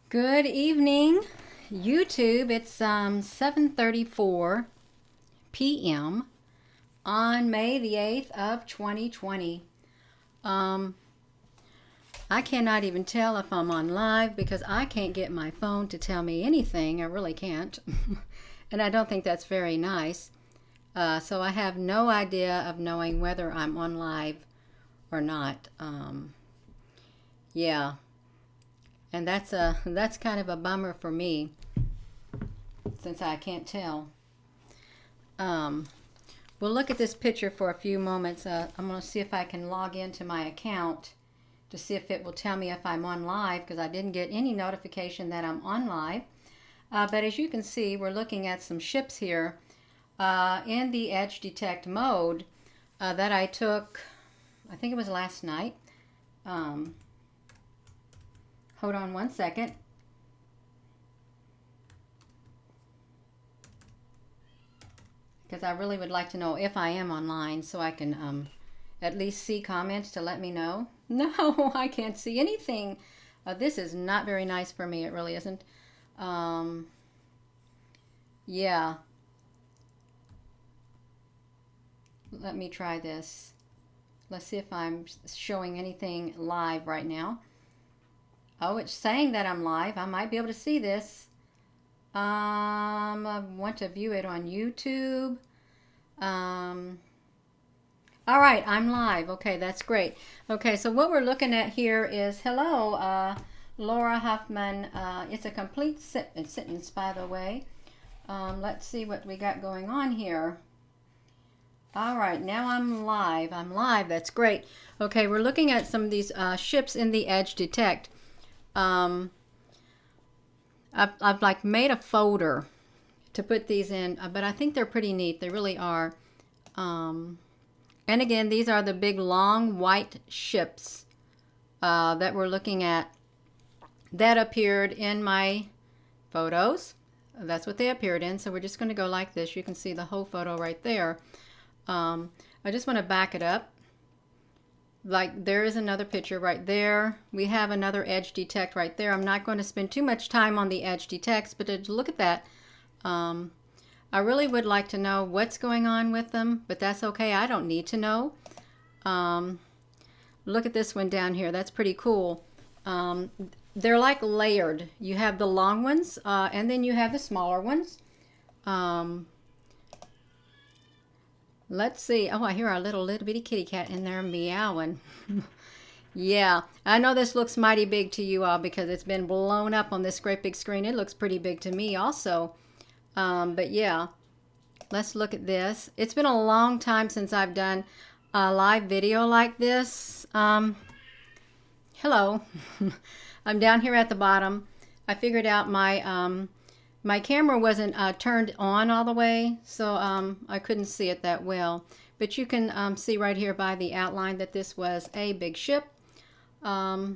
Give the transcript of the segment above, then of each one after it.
Good evening, YouTube. It's 7:34 p.m. on May the 8th of 2020. Um, I cannot even tell if I'm on live because I can't get my phone to tell me anything. I really can't. And I don't think that's very nice. So I have no idea of knowing whether I'm on live or not. Yeah. And that's kind of a bummer for me since I can't tell. Um, we'll look at this picture for a few moments. I'm going to see if I can log into my account to see if it will tell me if I'm on live because I didn't get any notification that I'm on live. But as you can see, we're looking at some ships here in the edge detect mode that I took, I think it was last night. Hold on one second. Because I really would like to know if I am online so I can at least see comments to let me know. No, I can't see anything. This is not very nice for me. It really isn't. Yeah. Let me try this. Let's see if I'm showing anything live right now. Oh, it's saying that I'm live. I might be able to see this. I want to view it on YouTube. All right, I'm live. Okay, that's great. Okay, so what we're looking at here is, hello, Laura Huffman. It's a complete sentence, by the way. Let's see what we got going on here. All right, now I'm live. I'm live. That's great. Okay, we're looking at some of these ships in the edge detect. I've like made a folder to put these in, but I think they're pretty neat. They really are. And again, these are the big long white ships that we're looking at that appeared in my photos. That's what they appeared in. So we're just going to go like this. You can see the whole photo right there. I just want to back it up. Like there is another picture right there. We have another edge detect right there. I'm not going to spend too much time on the edge detects, but to look at that, I really would like to know what's going on with them, but that's okay. I don't need to know. Look at this one down here. That's pretty cool. They're like layered. You have the long ones, and then you have the smaller ones. Let's see. Oh, I hear our little bitty kitty cat in there meowing. Yeah, I know this looks mighty big to you all because it's been blown up on this great big screen. It looks pretty big to me also. But yeah, let's look at this. It's been a long time since I've done a live video like this. Hello. I'm down here at the bottom. I figured out my camera wasn't turned on all the way, so I couldn't see it that well. But you can see right here by the outline that this was a big ship. Yeah,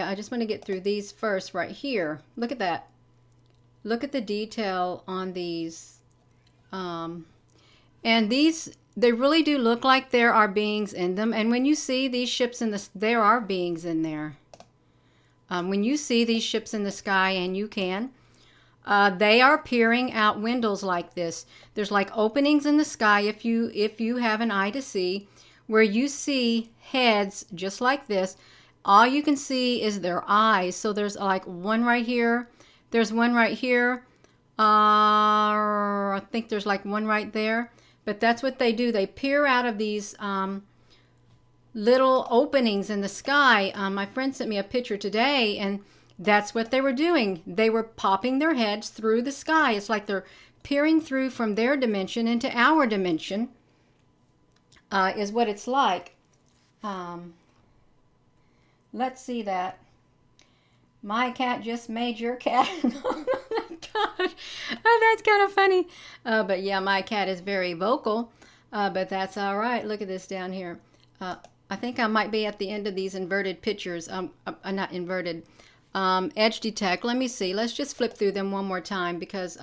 I just want to get through these first right here. Look at that. Look at the detail on these. And these, they really do look like there are beings in them. And when you see these ships in this, there are beings in there. When you see these ships in the sky, and you can, they are peering out windows like this. There's like openings in the sky if you have an eye to see, where you see heads just like this. All you can see is their eyes. So there's like one right here. There's one right here. I think there's like one right there. But that's what they do. They peer out of these little openings in the sky. My friend sent me a picture today, and that's what they were doing. They were popping their heads through the sky. It's like they're peering through from their dimension into our dimension, is what it's like. Let's see that. My cat just made your cat. Oh my gosh. Oh, that's kind of funny. But yeah, my cat is very vocal, but that's all right. Look at this down here. I think I might be at the end of these inverted pictures. Not inverted. Edge detect. Let me see. Let's just flip through them one more time because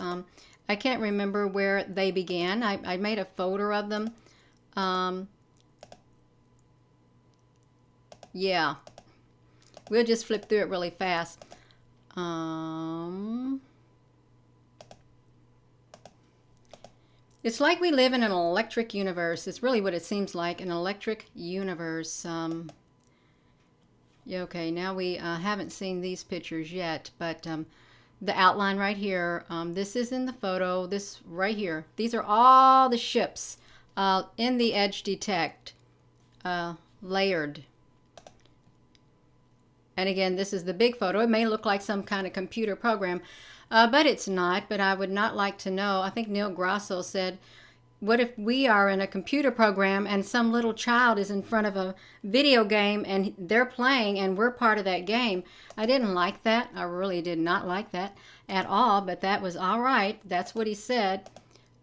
I can't remember where they began. I made a folder of them. Yeah. we'll just flip through it really fast. It's like we live in an electric universe. It's really what it seems like, an electric universe. Yeah, okay, now we haven't seen these pictures yet, but the outline right here, this is in the photo, this right here. These are all the ships in the edge detect, layered. And again, this is the big photo. It may look like some kind of computer program, but it's not. But I would not like to know. I think Neil Grasso said, what if we are in a computer program and some little child is in front of a video game and they're playing and we're part of that game? I didn't like that. I really did not like that at all, but that was all right. That's what he said.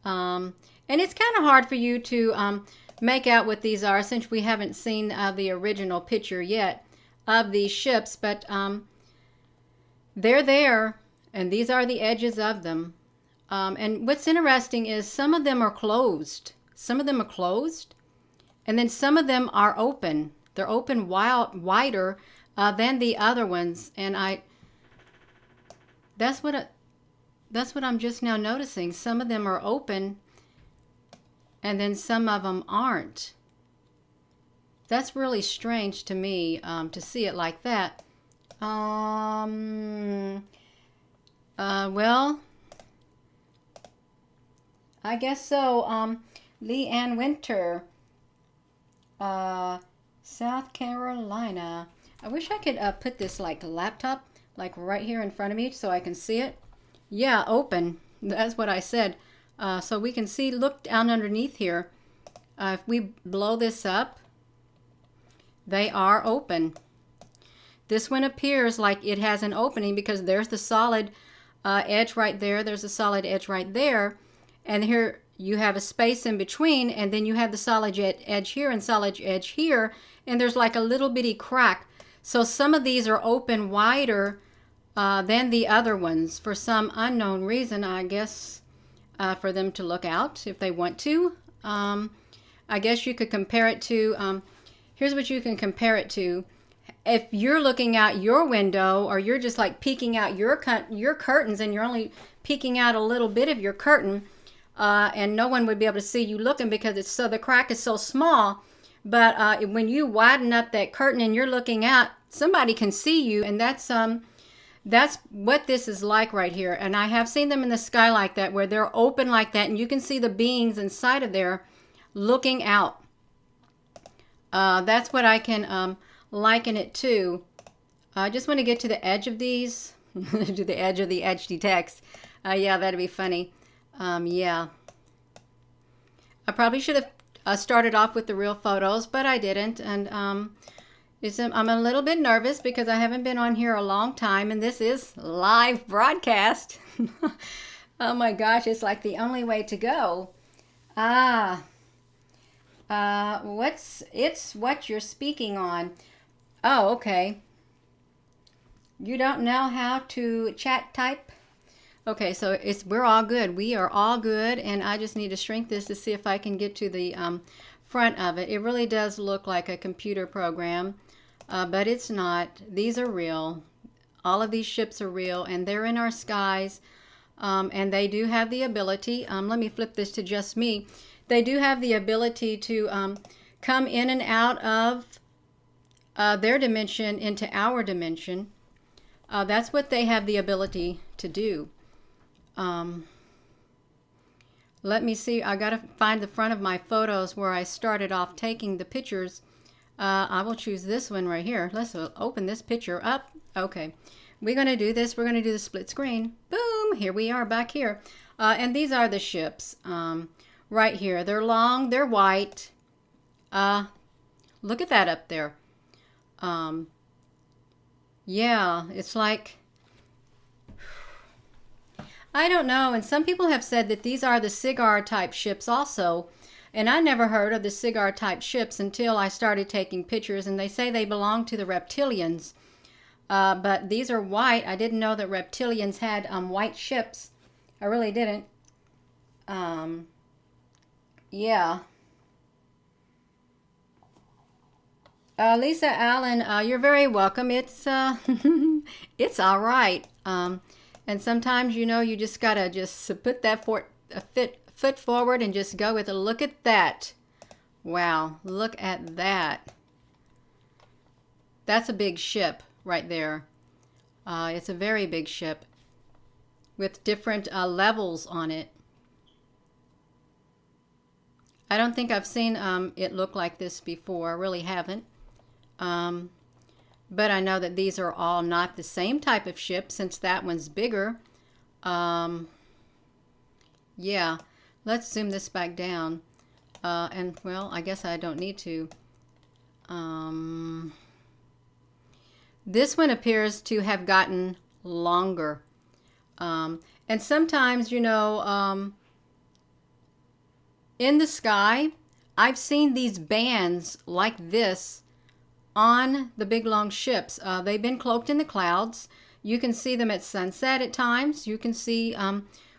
And it's kind of hard for you to make out what these are since we haven't seen the original picture yet of these ships, but they're there, and these are the edges of them. And what's interesting is some of them are closed. Some of them are closed, and then some of them are open. They're open wider than the other ones, and that's what I'm just now noticing. Some of them are open, and then some of them aren't. That's really strange to me to see it like that. Well, I guess so. Lee Ann Winter, South Carolina. I wish I could put this like laptop like right here in front of me so I can see it. Yeah, open. That's what I said. So we can see, look down underneath here. If we blow this up, they are open. This one appears like it has an opening because there's the solid edge right there. There's a solid edge right there. And here you have a space in between, and then you have the solid edge here and solid edge here, and there's like a little bitty crack. So some of these are open wider than the other ones for some unknown reason, I guess, for them to look out if they want to. I guess you could compare it to... here's what you can compare it to. If you're looking out your window, or you're just like peeking out your curtains, and you're only peeking out a little bit of your curtain, and no one would be able to see you looking because the crack is so small. But when you widen up that curtain and you're looking out, somebody can see you, and that's what this is like right here. And I have seen them in the sky like that, where they're open like that, and you can see the beings inside of there looking out. That's what I can liken it to. I just want to get to the edge of these, to the edge of the edge detects. Yeah, that'd be funny. Yeah. I probably should have started off with the real photos, but I didn't. And I'm a little bit nervous because I haven't been on here a long time, and this is live broadcast. Oh my gosh, it's like the only way to go. It's what you're speaking on. Oh, okay. You don't know how to chat type? Okay, so we're all good. We are all good, and I just need to shrink this to see if I can get to the front of it. It really does look like a computer program, but it's not. These are real. All of these ships are real, and they're in our skies, and they do have the ability. Let me flip this to just me. They do have the ability to come in and out of their dimension into our dimension. That's what they have the ability to do. Let me see. I got to find the front of my photos where I started off taking the pictures. I will choose this one right here. Let's open this picture up. Okay. We're going to do this. We're going to do the split screen. Boom. Here we are back here. And these are the ships. Right here. They're long. They're white. Look at that up there. Yeah, it's like, I don't know. And some people have said that these are the cigar type ships also. And I never heard of the cigar type ships until I started taking pictures, and they say they belong to the reptilians. But these are white. I didn't know that reptilians had white ships. I really didn't. Yeah. Lisa Allen, you're very welcome. It's it's all right. And sometimes, you know, you just gotta just put that foot forward and just go with it. Look at that. Wow, look at that. That's a big ship right there. It's a very big ship with different levels on it. I don't think I've seen it look like this before. I really haven't. But I know that these are all not the same type of ship since that one's bigger. Yeah, let's zoom this back down. And, well, I guess I don't need to. This one appears to have gotten longer. And sometimes, you know, in the sky, I've seen these bands like this on the big long ships. They've been cloaked in the clouds. You can see them at sunset at times. You can see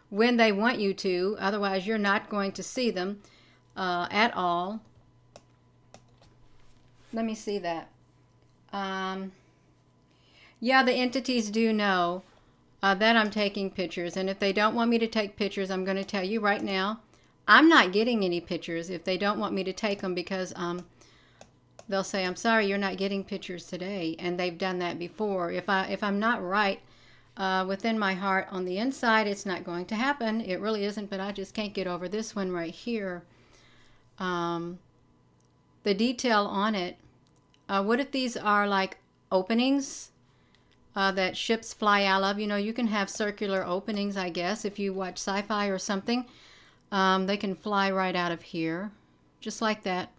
when they want you to. Otherwise, you're not going to see them at all. Let me see that. Yeah, the entities do know that I'm taking pictures. And if they don't want me to take pictures, I'm going to tell you right now, I'm not getting any pictures if they don't want me to take them, because they'll say, I'm sorry, you're not getting pictures today. And they've done that before. If I'm not right within my heart on the inside, it's not going to happen. It really isn't, but I just can't get over this one right here. The detail on it. What if these are like openings that ships fly out of? You know, you can have circular openings, I guess, if you watch sci-fi or something. They can fly right out of here, just like that,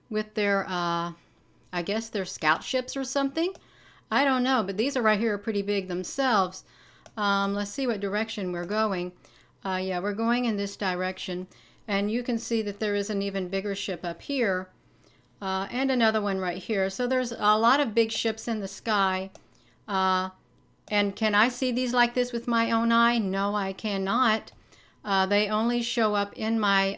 with their, I guess they're scout ships or something. I don't know, but these are right here are pretty big themselves. Let's see what direction we're going. Yeah, we're going in this direction, and you can see that there is an even bigger ship up here, and another one right here. So there's a lot of big ships in the sky. And can I see these like this with my own eye? No, I cannot. They only show up in my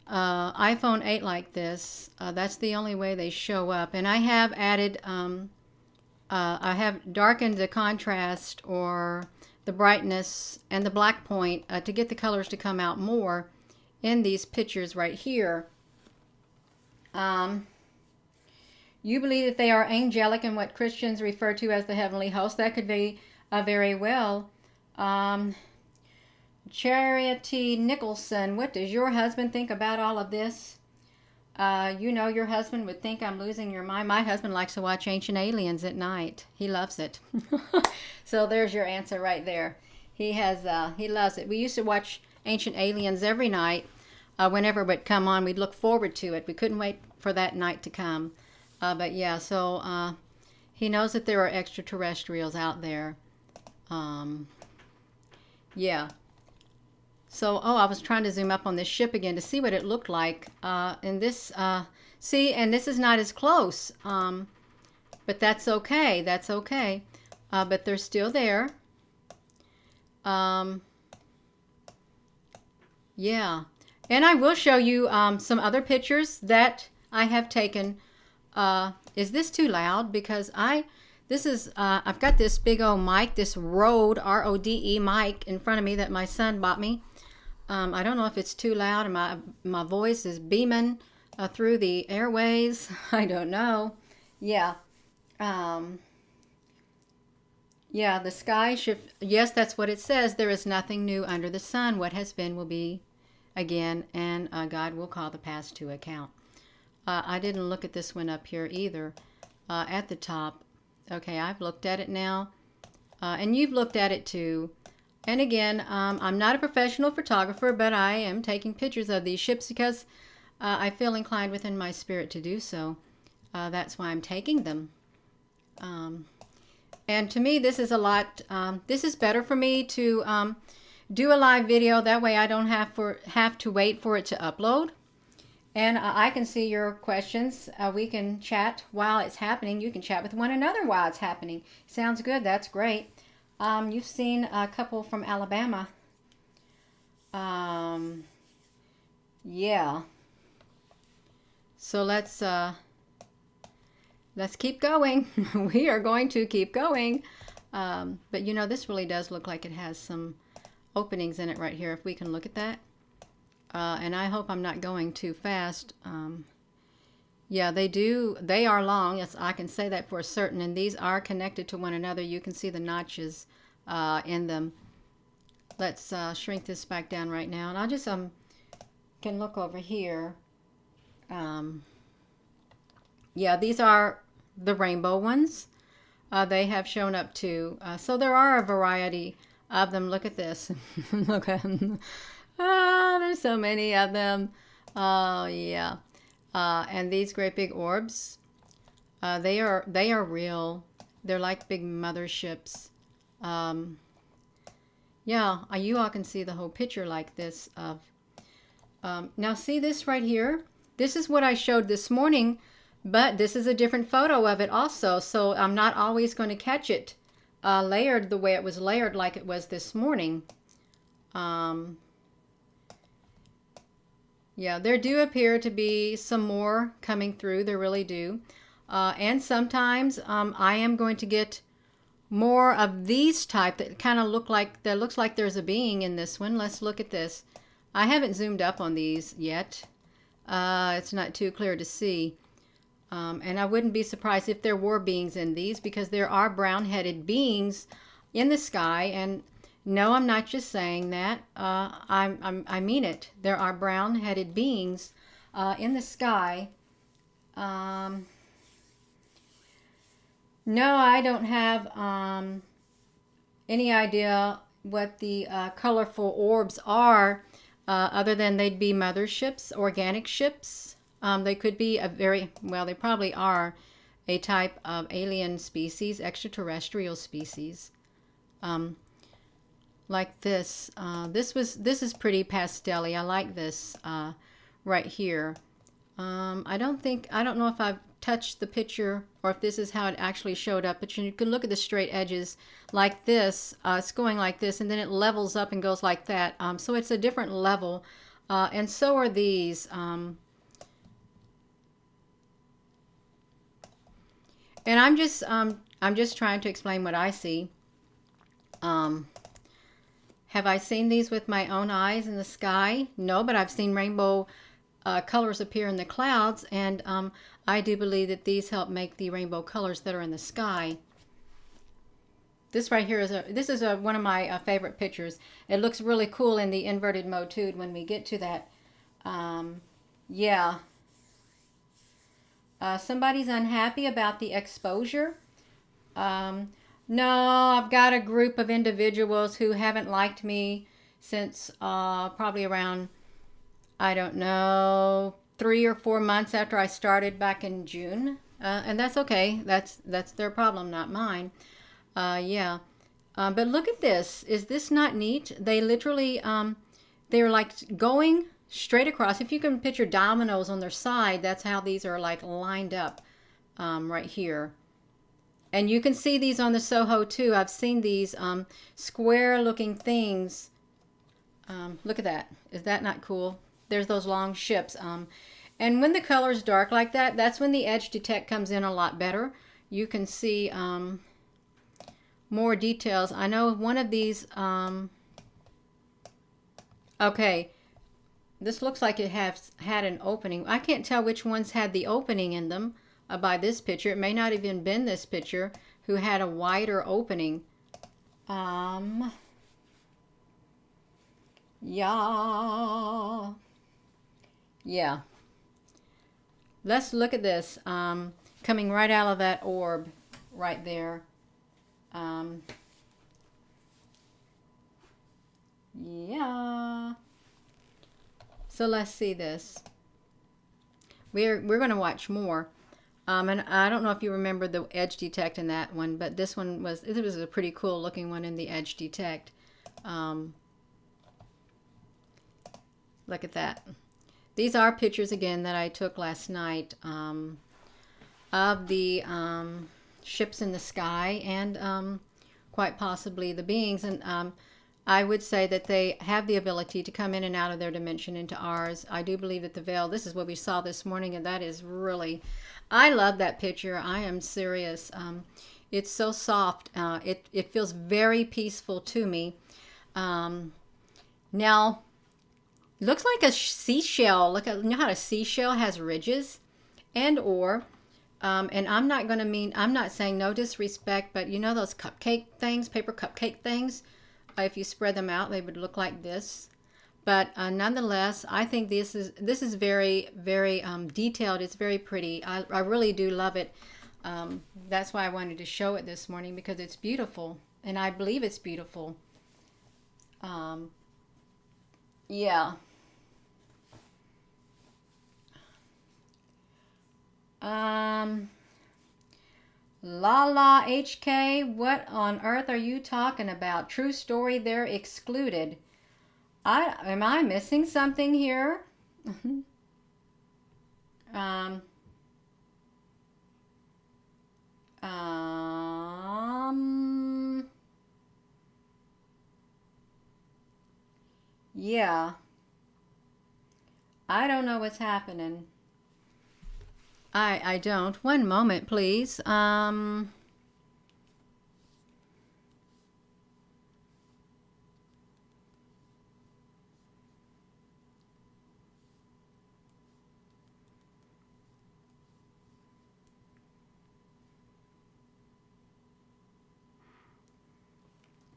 iPhone 8 like this. That's the only way they show up. And I have added, I have darkened the contrast or the brightness and the black point to get the colors to come out more in these pictures right here. You believe that they are angelic and what Christians refer to as the heavenly host. That could be very well. Charity Nicholson, what does your husband think about all of this? You know, your husband would think I'm losing your mind. My husband likes to watch Ancient Aliens at night. He loves it. So there's your answer right there. He loves it. We used to watch Ancient Aliens every night. Whenever it would come on, we'd look forward to it. We couldn't wait for that night to come. But yeah, so he knows that there are extraterrestrials out there. Yeah. So, oh, I was trying to zoom up on this ship again to see what it looked like. And this, see, and this is not as close. But that's okay. That's okay. But they're still there. Yeah. And I will show you some other pictures that I have taken. Is this too loud? Because I've got this big old mic, this Rode, R-O-D-E mic in front of me that my son bought me. I don't know if it's too loud and my voice is beaming through the airways. I don't know. Yeah. Yeah, the sky should, yes, that's what it says. There is nothing new under the sun. What has been will be again, and God will call the past to account. I didn't look at this one up here either at the top. Okay, I've looked at it now, and you've looked at it too. And again, I'm not a professional photographer, but I am taking pictures of these ships because I feel inclined within my spirit to do so. That's why I'm taking them. And to me, this is a lot, this is better for me to do a live video. That way I don't have to wait for it to upload. And I can see your questions. We can chat while it's happening. You can chat with one another while it's happening. Sounds good. That's great. You've seen a couple from Alabama. Yeah. So let's let's keep going. We are going to keep going. But you know, this really does look like it has some openings in it right here, if we can look at that. And I hope I'm not going too fast. Yeah, they do. They are long. Yes, I can say that for certain. And these are connected to one another. You can see the notches in them. Let's shrink this back down right now. And I'll just can look over here. Yeah, these are the rainbow ones. They have shown up too. So there are a variety of them. Look at this. Look at them. Ah, there's so many of them. Oh, yeah. And these great big orbs, they are real. They're like big motherships. Yeah, you all can see the whole picture like this. Now see this right here? This is what I showed this morning, but this is a different photo of it also. So I'm not always going to catch it layered the way it was layered like it was this morning. Yeah, there do appear to be some more coming through. There really do. And sometimes I am going to get more of these type that kind of look like, that looks like there's a being in this one. Let's look at this. I haven't zoomed up on these yet. It's not too clear to see. And I wouldn't be surprised if there were beings in these, because there are brown-headed beings in the sky. And no, I'm not just saying that. I mean it. There are brown-headed beings in the sky. No, I don't have any idea what the colorful orbs are, other than they'd be motherships, organic ships. They could be a very, well, they probably are a type of alien species, extraterrestrial species. Like this. This is pretty pastel-y. I like this right here. I don't know if I've touched the picture or if this is how it actually showed up, but you can look at the straight edges like this. It's going like this, and then it levels up and goes like that. So it's a different level, and so are these. And I'm just trying to explain what I see. Have I seen these with my own eyes in the sky? No, but I've seen rainbow colors appear in the clouds, and I do believe that these help make the rainbow colors that are in the sky. This right here is one of my favorite pictures. It looks really cool in the inverted mode too when we get to that. Yeah. Somebody's unhappy about the exposure. No, I've got a group of individuals who haven't liked me since probably around, I don't know, 3 or 4 months after I started back in June. And that's okay. That's their problem, not mine. Yeah. But look at this. Is this not neat? They literally, they're like going straight across. If you can picture dominoes on their side, that's how these are like lined up right here. And you can see these on the Soho too. I've seen these square looking things. Look at that. Is that not cool? There's those long ships. And when the color's dark like that, that's when the edge detect comes in a lot better. You can see more details. I know one of these, okay, this looks like it has had an opening. I can't tell which ones had the opening in them by this picture. It may not have even been this picture who had a wider opening. Yeah. Yeah. Let's look at this. Coming right out of that orb right there. Yeah. So let's see this. We're going to watch more. And I don't know if you remember the edge detect in that one, but this one was a pretty cool looking one in the edge detect. Look at that. These are pictures again that I took last night of the ships in the sky and quite possibly the beings. And I would say that they have the ability to come in and out of their dimension into ours. I do believe that the veil, this is what we saw this morning, and that is really I love that picture. I am serious. It's so soft. It feels very peaceful to me. Um, Now, looks like a seashell. Look at, you know how a seashell has ridges, and or and I'm not saying no disrespect, but you know those cupcake things, paper cupcake things. If you spread them out, they would look like this. But nonetheless, I think this is very very detailed. It's very pretty. I really do love it. That's why I wanted to show it this morning, because it's beautiful, and I believe it's beautiful. Um, yeah. Um, La HK, what on earth are you talking about? True story, they're excluded. Am I missing something here? um, um, yeah, I don't know what's happening. I don't. One moment, please.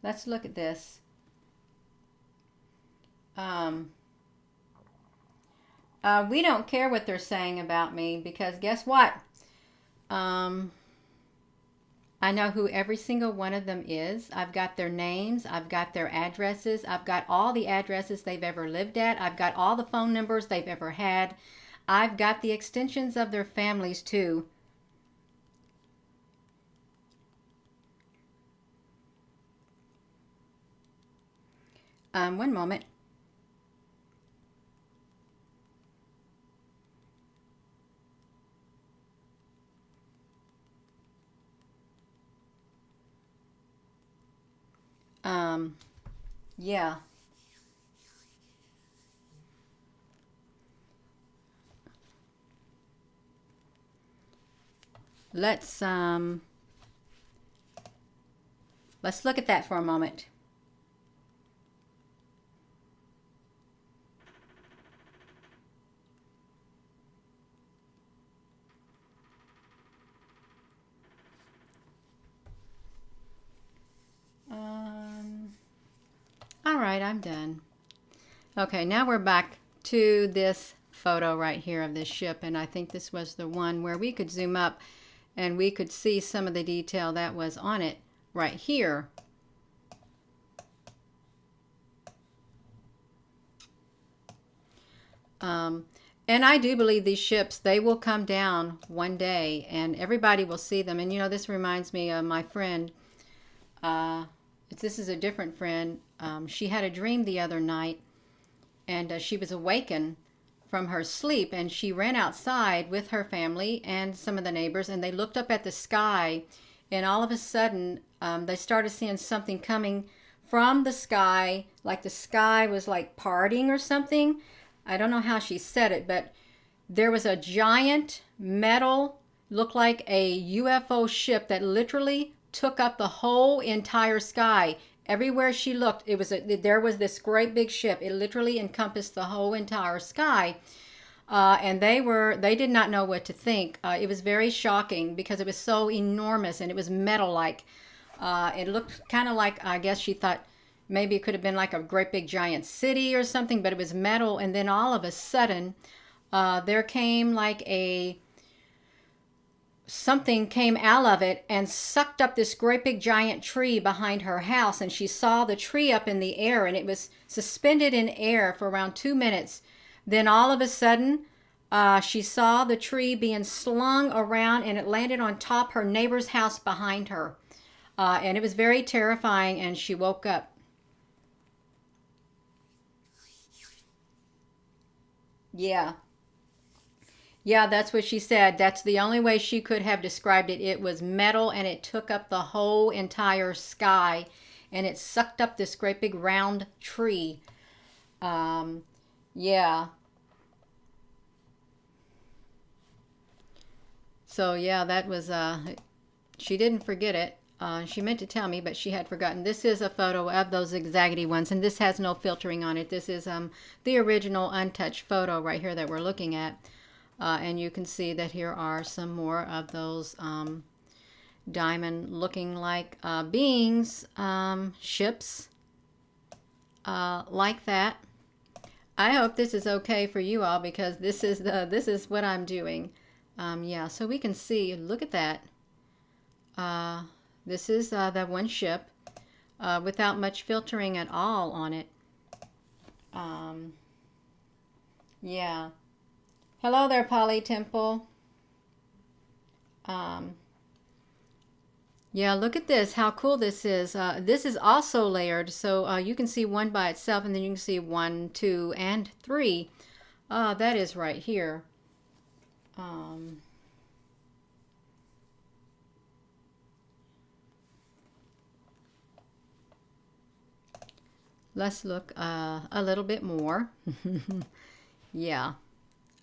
Let's look at this. Um, we don't care what they're saying about me, because guess what? Um, I know who every single one of them is. I've got their names. I've got their addresses. I've got all the addresses they've ever lived at. I've got all the phone numbers they've ever had. I've got the extensions of their families too. One moment. Um, yeah. Let's um, let's look at that for a moment. Um, all right, I'm done. Okay, now we're back to this photo right here of this ship, and I think this was the one where we could zoom up and we could see some of the detail that was on it right here. Um, and I do believe these ships, they will come down one day and everybody will see them. And you know, this reminds me of my friend. Uh, this is a different friend. She had a dream the other night, and she was awakened from her sleep, and she ran outside with her family and some of the neighbors, and they looked up at the sky, and all of a sudden they started seeing something coming from the sky, like the sky was like parting or something. I don't know how she said it, but there was a giant metal, looked like a UFO ship that literally took up the whole entire sky. Everywhere she looked, there was this great big ship. It literally encompassed the whole entire sky. And they did not know what to think. It was very shocking because it was so enormous and it was metal-like. It looked kind of like, I guess she thought maybe it could have been like a great big giant city or something, but it was metal. And then all of a sudden, there came like something came out of it and sucked up this great big giant tree behind her house, and she saw the tree up in the air, and it was suspended in air for around 2 minutes. Then all of a sudden, she saw the tree being slung around, and it landed on top her neighbor's house behind her. And it was very terrifying, and she woke up. Yeah. Yeah, that's what she said. That's the only way she could have described it. It was metal and it took up the whole entire sky, and it sucked up this great big round tree. Um, yeah. So yeah, that was, she didn't forget it. She meant to tell me, but she had forgotten. This is a photo of those zigzaggedy ones, and this has no filtering on it. This is the original untouched photo right here that we're looking at. And you can see that here are some more of those diamond looking like beings, ships, like that. I hope this is okay for you all, because this is what I'm doing. Yeah, so we can see, look at that. This is that one ship without much filtering at all on it. Yeah. Hello there, Polly Temple. Yeah, look at this, how cool this is. This is also layered, so you can see one by itself, and then you can see 1, 2, and 3. That is right here. Let's look a little bit more. Yeah,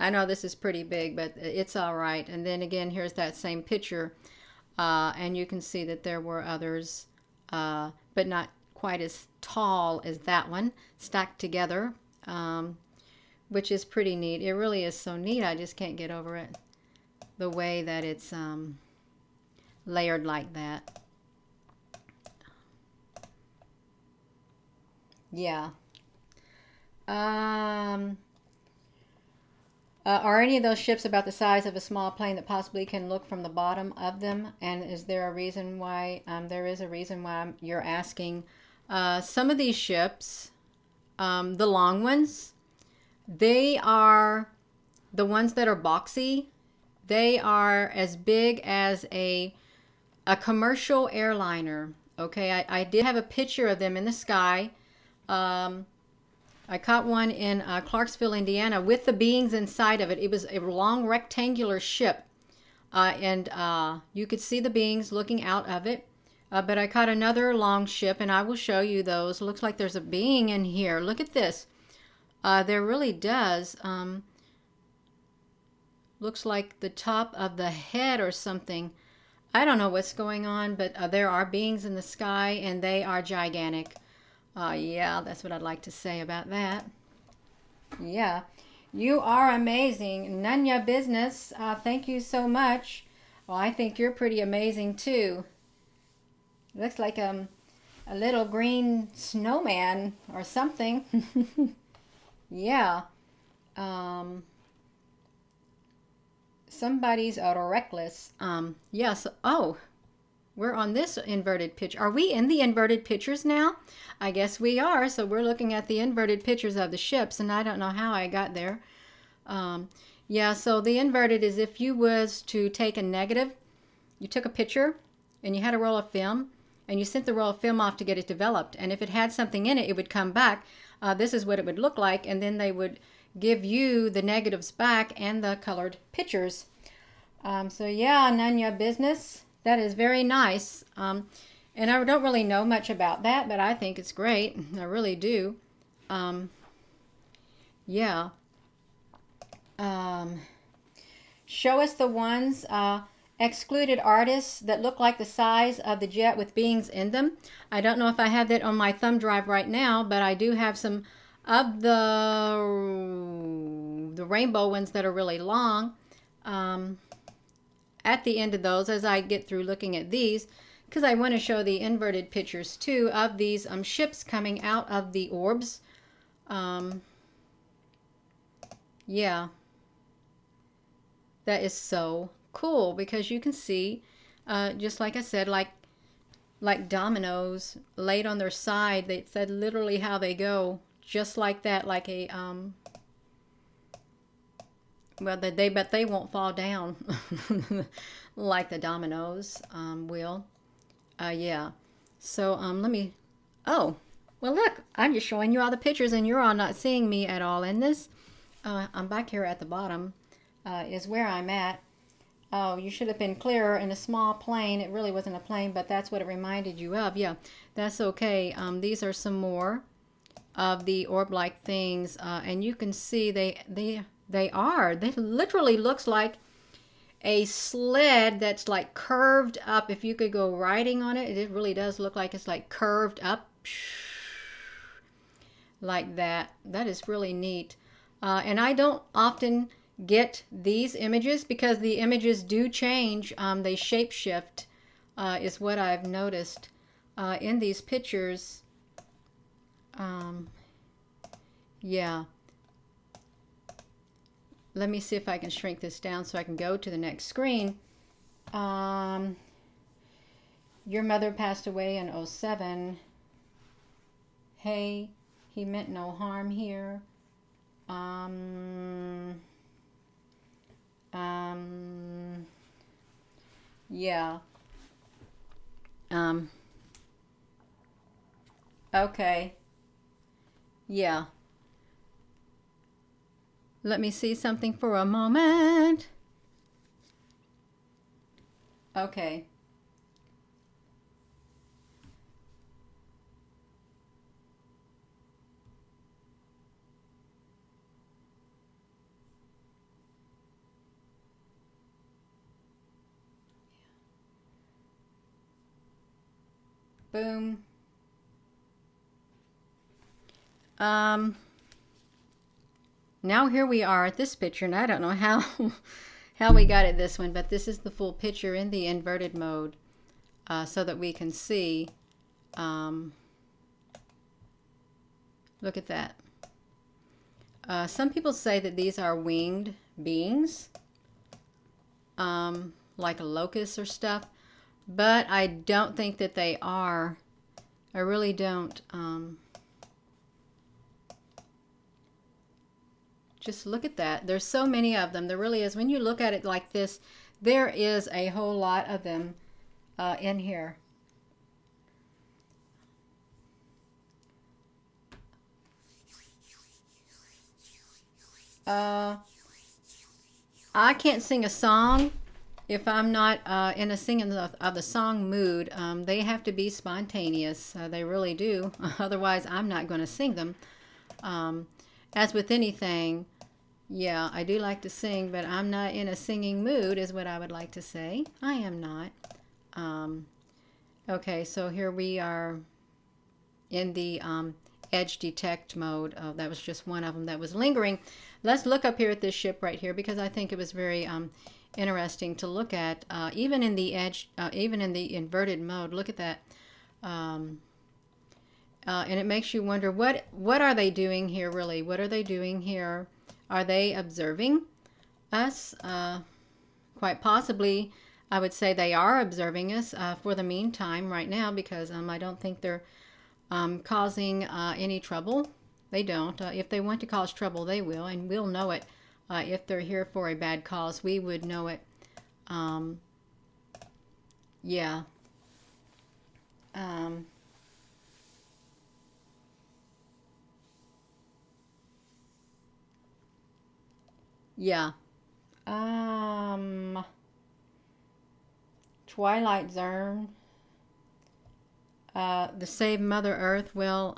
I know this is pretty big, but it's all right. And then again, here's that same picture. And you can see that there were others, but not quite as tall as that one, stacked together, which is pretty neat. It really is so neat. I just can't get over it, the way that it's layered like that. Yeah. Are any of those ships about the size of a small plane that possibly can look from the bottom of them? And is there a reason why? There is a reason why you're asking. Some of these ships, the long ones, they are the ones that are boxy. They are as big as a commercial airliner. Okay, I did have a picture of them in the sky. I caught one in Clarksville, Indiana, with the beings inside of it. It was a long rectangular ship, and you could see the beings looking out of it. But I caught another long ship, and I will show you those. Looks like there's a being in here. Look at this. There really does. Looks like the top of the head or something. I don't know what's going on, but there are beings in the sky, and they are gigantic. Yeah, that's what I'd like to say about that. Yeah, you are amazing. None your business. Thank you so much. Well, I think you're pretty amazing too. Looks like a little green snowman or something. Yeah. Somebody's reckless. Yes. Oh. We're on this inverted picture. Are we in the inverted pictures now? I guess we are. So we're looking at the inverted pictures of the ships, and I don't know how I got there. Yeah, so the inverted is if you was to take a negative, you took a picture, and you had a roll of film, and you sent the roll of film off to get it developed. And if it had something in it, it would come back. This is what it would look like, and then they would give you the negatives back and the colored pictures. So yeah, none your business. That is very nice. And I don't really know much about that, but I think it's great. I really do. Yeah. Show us the ones, excluded artists that look like the size of the jet with beings in them. I don't know if I have that on my thumb drive right now, but I do have some of the rainbow ones that are really long. At the end of those, as I get through looking at these, because I want to show the inverted pictures too of these ships coming out of the orbs. Yeah, that is so cool, because you can see, just like I said, like dominoes laid on their side. They said literally how they go, just like that, like a well, but they won't fall down like the dominoes will. Yeah. So let me. Oh, well, look, I'm just showing you all the pictures, and you're all not seeing me at all in this. I'm back here at the bottom. Is where I'm at. Oh, you should have been clearer in a small plane. It really wasn't a plane, but that's what it reminded you of. Yeah, that's okay. These are some more of the orb-like things, and you can see they literally looks like a sled that's like curved up. If you could go riding on it, it really does look like it's like curved up like that. That is really neat. And I don't often get these images because the images do change. They shape shift is what I've noticed in these pictures. Yeah. Let me see if I can shrink this down so I can go to the next screen. Your mother passed away in '07. Hey, he meant no harm here. Yeah. Okay. Yeah. Let me see something for a moment. Okay. Boom. Now here we are at this picture, and I don't know how how we got at this one, but this is the full picture in the inverted mode, so that we can see. Look at that. Some people say that these are winged beings, like a locust or stuff, but I don't think that they are. I really don't. Just look at that. There's so many of them. There really is. When you look at it like this, there is a whole lot of them in here. I can't sing a song if I'm not in a singing of the song mood. They have to be spontaneous. They really do. Otherwise, I'm not going to sing them. As with anything, yeah, I do like to sing, but I'm not in a singing mood is what I would like to say. I am not. Okay, so here we are in the edge detect mode. That was just one of them that was lingering. Let's look up here at this ship right here because I think it was very interesting to look at. Even in the edge, even in the inverted mode, look at that. And it makes you wonder, what are they doing here really? What are they doing here? Are they observing us? Quite possibly, I would say they are observing us for the meantime right now because I don't think they're causing any trouble. They don't. If they want to cause trouble, they will, and we'll know it. If they're here for a bad cause, we would know it. Yeah. Yeah. Twilight Zone. The Save Mother Earth. Well,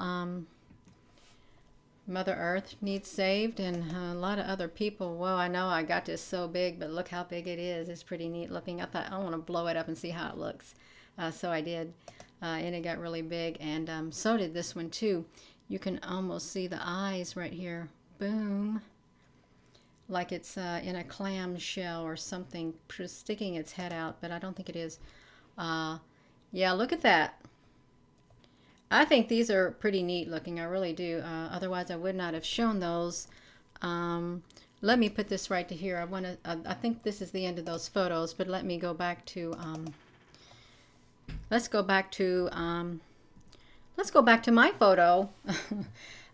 Mother Earth needs saved, and a lot of other people. Well, I know I got this so big, but look how big it is. It's pretty neat looking. I thought I want to blow it up and see how it looks. So I did, and it got really big, and so did this one too. You can almost see the eyes right here. Boom. Like it's in a clam shell or something, sticking its head out, but I don't think it is. Yeah, look at that. I think these are pretty neat looking. I really do. Otherwise, I would not have shown those. Let me put this right to here. I think this is the end of those photos, but let me go back to. Let's go back to my photo.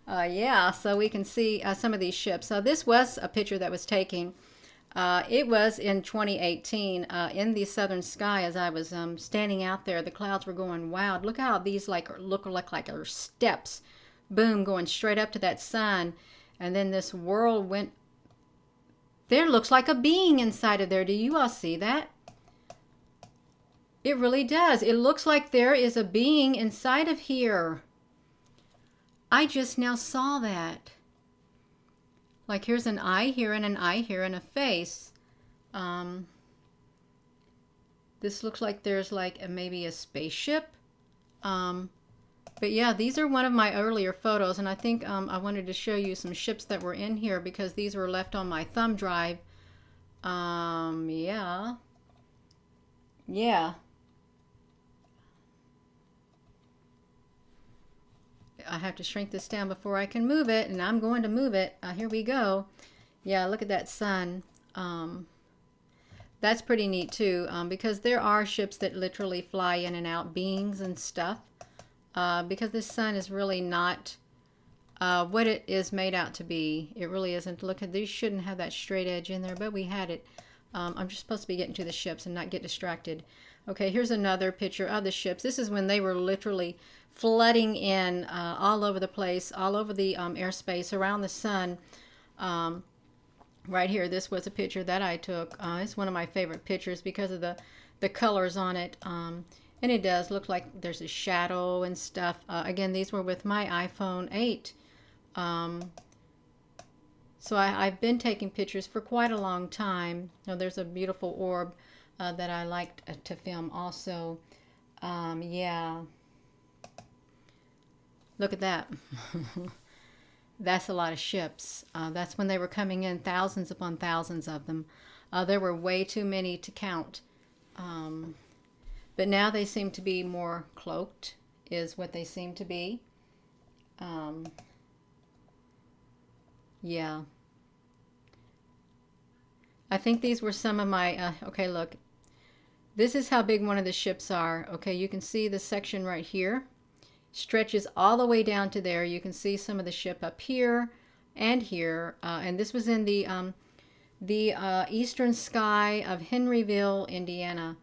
Yeah, so we can see some of these ships. So this was a picture that was taken. It was in 2018 in the southern sky as I was standing out there. The clouds were going wild. Look how these look like are steps. Boom, going straight up to that sun. And then this world went. There looks like a being inside of there. Do you all see that? It really does. It looks like there is a being inside of here. I just now saw that. Like here's an eye here and an eye here and a face. This looks like there's like maybe a spaceship. But yeah, these are one of my earlier photos, and I think I wanted to show you some ships that were in here because these were left on my thumb drive. Yeah. Yeah. I have to shrink this down before I can move it, and I'm going to move it. Here we go. Yeah, look at that sun. That's pretty neat too, because there are ships that literally fly in and out, beings and stuff, because this sun is really not what it is made out to be. It really isn't. Look at these, shouldn't have that straight edge in there, but we had it. I'm just supposed to be getting to the ships and not get distracted. Okay, here's another picture of the ships. This is when they were literally flooding in all over the place, all over the airspace around the sun. Right here, this was a picture that I took. It's one of my favorite pictures because of the colors on it. And it does look like there's a shadow and stuff. Again, these were with my iPhone 8. So I've been taking pictures for quite a long time. Now, there's a beautiful orb that I liked to film also. Yeah. Look at that. That's a lot of ships. That's when they were coming in, thousands upon thousands of them. There were way too many to count. But now they seem to be more cloaked, is what they seem to be. Yeah. I think these were some of my, okay, look. This is how big one of the ships are. Okay, you can see the section right here. Stretches all the way down to there. You can see some of the ship up here and here. And this was in the eastern sky of Henryville, Indiana,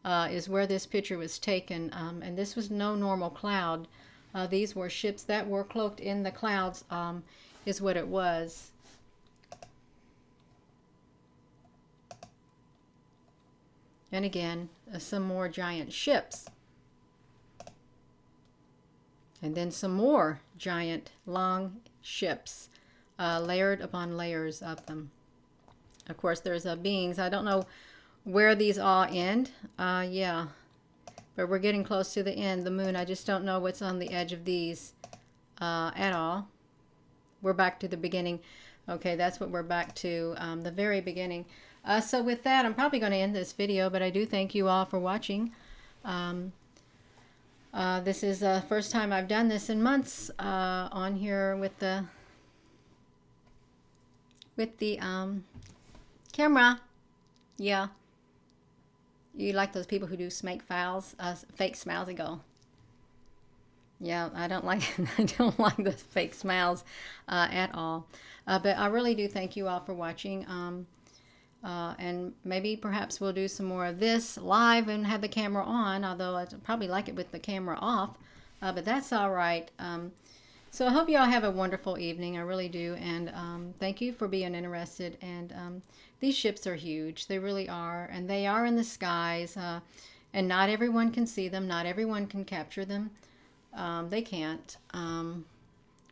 is where this picture was taken. And this was no normal cloud. These were ships that were cloaked in the clouds, is what it was. And again, some more giant ships. And then some more giant, long ships, layered upon layers of them. Of course, there's beings. I don't know where these all end. Yeah, but we're getting close to the end, the moon. I just don't know what's on the edge of these at all. We're back to the beginning. Okay, that's what we're back to, the very beginning. So with that, I'm probably going to end this video, but I do thank you all for watching. This is the first time I've done this in months on here with the camera. Yeah, you like those people who do fake smiles and go. Yeah, I don't like I don't like the fake smiles at all. But I really do thank you all for watching. And maybe perhaps we'll do some more of this live and have the camera on, although I'd probably like it with the camera off, but that's all right. So I hope you all have a wonderful evening. I really do. And thank you for being interested. And these ships are huge. They really are. And they are in the skies. And not everyone can see them. Not everyone can capture them. They can't.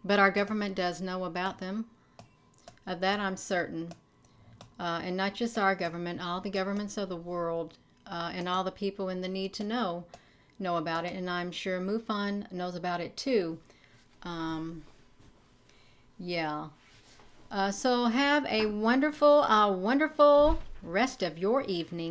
But our government does know about them. Of that I'm certain. And not just our government, all the governments of the world, and all the people in the need to know about it. And I'm sure MUFON knows about it too. Yeah. So have a wonderful, wonderful rest of your evening.